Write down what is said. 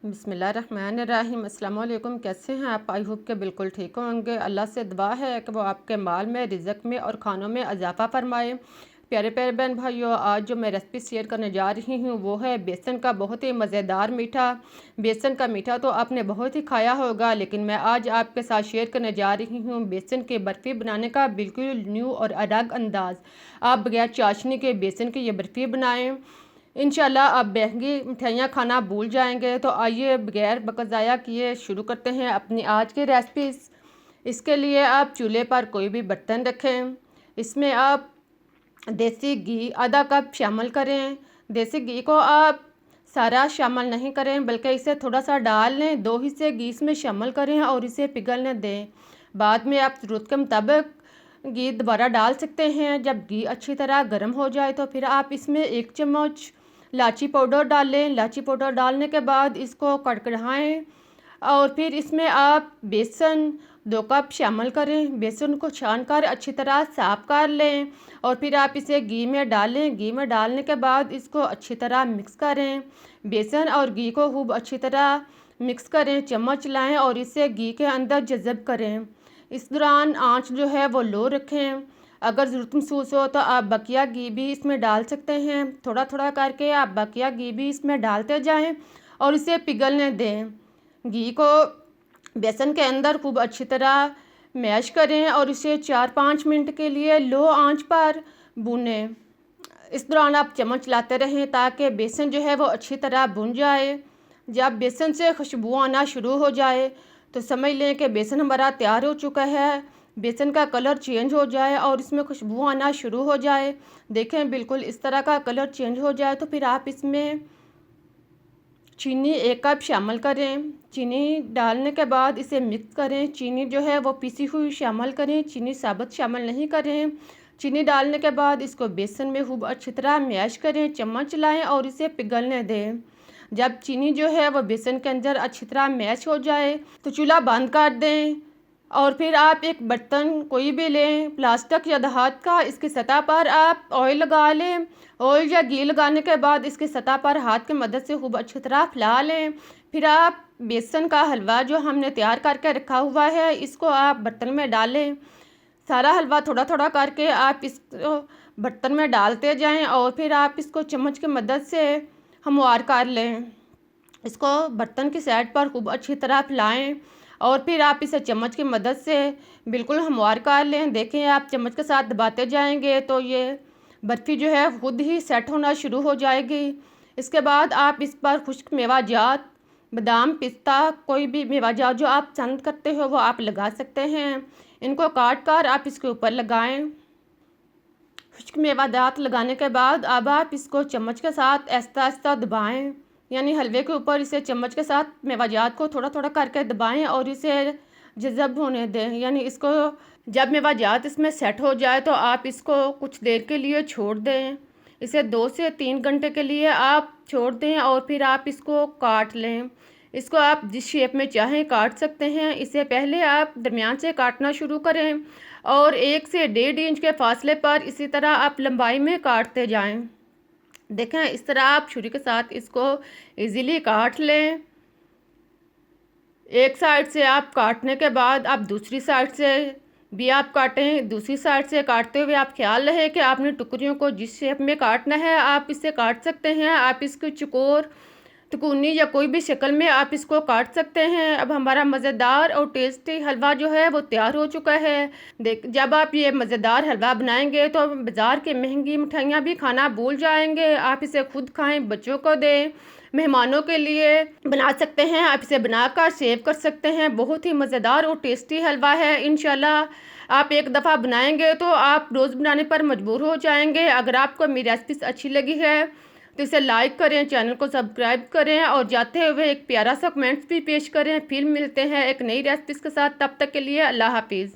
बिस्मिल्लाहिर्रहमानिर्रहीम। अस्सलाम वालेकुम। कैसे हैं आप? आई होप के बिल्कुल ठीक होंगे। अल्लाह से दुआ है कि वो आपके माल में, रिज़्क़ में और खानों में इजाफ़ा फरमाए। प्यारे प्यारे बहन भाइयों, आज जो मैं रेसिपी शेयर करने जा रही हूँ वो है बेसन का बहुत ही मज़ेदार मीठा। बेसन का मीठा तो आपने बहुत ही खाया होगा, लेकिन मैं आज आपके साथ शेयर करने जा रही हूँ बेसन की बर्फ़ी बनाने का बिल्कुल न्यू और अलग अंदाज़। आप बगैर चाशनी के बेसन की ये बर्फ़ी बनाएँ, इंशाल्लाह आप महंगी मिठाइयाँ खाना भूल जाएंगे। तो आइए बगैर वक्त ज़ाया किए शुरू करते हैं अपनी आज की रेसिपीज़। इसके लिए आप चूल्हे पर कोई भी बर्तन रखें। इसमें आप देसी घी आधा कप शामिल करें। देसी घी को आप सारा शामिल नहीं करें, बल्कि इसे थोड़ा सा डाल लें। 2 हिस्से घी इसमें शामिल करें और इसे पिघलने दें। बाद में आप ज़रूरत के मुताबिक घी दोबारा डाल सकते हैं। जब घी अच्छी तरह गर्म हो जाए तो फिर आप इसमें 1 चम्मच इलायची पाउडर डाल लें। इलायची पाउडर डालने के बाद इसको कड़कड़ाएँ और फिर इसमें आप बेसन 2 कप शामिल करें। बेसन को छानकर अच्छी तरह साफ़ कर लें और फिर आप इसे घी में डालें। घी में डालने के बाद इसको अच्छी तरह मिक्स करें। बेसन और घी को खूब अच्छी तरह मिक्स करें, चम्मच लाएं और इसे घी के अंदर जज़ब करें। इस दौरान आंच जो है वो लो रखें। अगर ज़रूरत महसूस हो तो आप बकिया घी भी इसमें डाल सकते हैं। थोड़ा थोड़ा करके आप बकिया घी भी इसमें डालते जाएं और इसे पिघलने दें। घी को बेसन के अंदर खूब अच्छी तरह मैश करें और इसे 4-5 मिनट के लिए लो आंच पर भूनें। इस दौरान आप चम्मच लाते रहें ताकि बेसन जो है वो अच्छी तरह भुन जाए। जब बेसन से खुशबू आना शुरू हो जाए तो समझ लें कि बेसन हमारा तैयार हो चुका है। बेसन का कलर चेंज हो जाए और इसमें खुशबू आना शुरू हो जाए, देखें बिल्कुल इस तरह का कलर चेंज हो जाए तो फिर आप इसमें चीनी 1 कप शामिल करें। चीनी डालने के बाद इसे मिक्स करें। चीनी जो है वो पिसी हुई शामिल करें, चीनी साबुत शामिल नहीं करें। चीनी डालने के बाद इसको बेसन में खूब अच्छी तरह मैश करें, चम्मच लाएं और इसे पिघलने दें। जब चीनी जो है वो बेसन के अंदर अच्छी तरह मैश हो जाए तो चूल्हा बंद कर दें और फिर आप एक बर्तन कोई भी लें, प्लास्टिक या धातु का। इसकी सतह पर आप ऑयल लगा लें। ऑयल या घी लगाने के बाद इसकी सतह पर हाथ की मदद से खूब अच्छी तरह फैला लें। फिर आप बेसन का हलवा जो हमने तैयार करके रखा हुआ है इसको आप बर्तन में डालें। सारा हलवा थोड़ा थोड़ा करके आप इस बर्तन में डालते जाएं और फिर आप इसको चम्मच की मदद से हमवार कर लें। इसको बर्तन की साइड पर खूब अच्छी तरह फैलाएं और फिर आप इसे चम्मच की मदद से बिल्कुल हमवार कर लें। देखें आप चम्मच के साथ दबाते जाएंगे तो ये बर्फ़ी जो है खुद ही सेट होना शुरू हो जाएगी। इसके बाद आप इस पर खुश्क मेवाजात, बादाम, पिस्ता, कोई भी मेवाजात जो आप पसंद करते हो वो आप लगा सकते हैं। इनको काट कर आप इसके ऊपर लगाएं। खुश्क मेवाजात लगाने के बाद अब आप इसको चम्मच के साथ आहिस्ता आहिस्ता दबाएं, यानी हलवे के ऊपर इसे चम्मच के साथ मेवाजात को थोड़ा थोड़ा करके दबाएं और इसे जज़ब होने दें। यानी इसको जब मेवाजात इसमें सेट हो जाए तो आप इसको कुछ देर के लिए छोड़ दें। इसे 2 से 3 घंटे के लिए आप छोड़ दें और फिर आप इसको काट लें। इसको आप जिस शेप में चाहें काट सकते हैं। इसे पहले आप दरमियान से काटना शुरू करें और 1 से 1.5 इंच के फासले पर इसी तरह आप लंबाई में काटते जाएं। देखें इस तरह आप छुरी के साथ इसको इजीली काट लें। एक साइड से आप काटने के बाद आप दूसरी साइड से भी आप काटें। दूसरी साइड से काटते हुए आप ख्याल रहे कि आपने टुकड़ियों को जिस शेप में काटना है आप इसे काट सकते हैं। आप इसको चौकोर, तिकोनी या कोई भी शक्ल में आप इसको काट सकते हैं। अब हमारा मज़ेदार और टेस्टी हलवा जो है वो तैयार हो चुका है। जब आप ये मज़ेदार हलवा बनाएंगे तो बाज़ार के महंगी मिठाइयाँ भी खाना भूल जाएंगे। आप इसे खुद खाएं, बच्चों को दें, मेहमानों के लिए बना सकते हैं। आप इसे बनाकर सेव कर सकते हैं। बहुत ही मज़ेदार और टेस्टी हलवा है। इंशाल्लाह आप एक दफ़ा बनाएंगे तो आप रोज़ बनाने पर मजबूर हो जाएंगे। अगर आपको मेरी रेसिपी अच्छी लगी है तो इसे लाइक करें, चैनल को सब्सक्राइब करें और जाते हुए एक प्यारा सा कमेंट्स भी पेश करें। फिर मिलते हैं एक नई रेसिपी के साथ। तब तक के लिए अल्लाह हाफिज़।